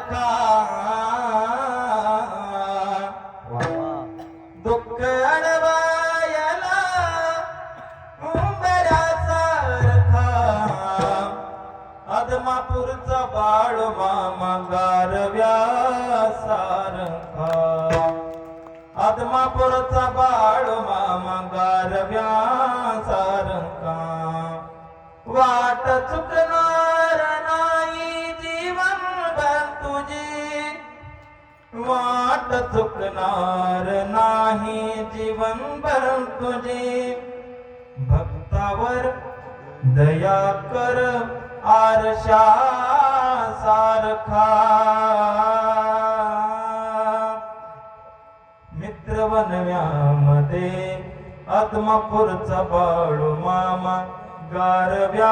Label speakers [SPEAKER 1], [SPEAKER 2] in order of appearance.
[SPEAKER 1] सारखा दुःख अडवायला उंबऱ्यासारखा आदमापूरचा बाळू मामा गारव्यासारखा आदमापूरचा बाळू मामा गारव्यासारखा वाट चुकणार नाही जीवनभर तुझी वाट चुकणार नाही जीवनभर तुझी भक्तावर दया कर आरशा सारखा मित्रवनव्यामध्ये आदमापूरचा बाळू मामा गारव्यासारखा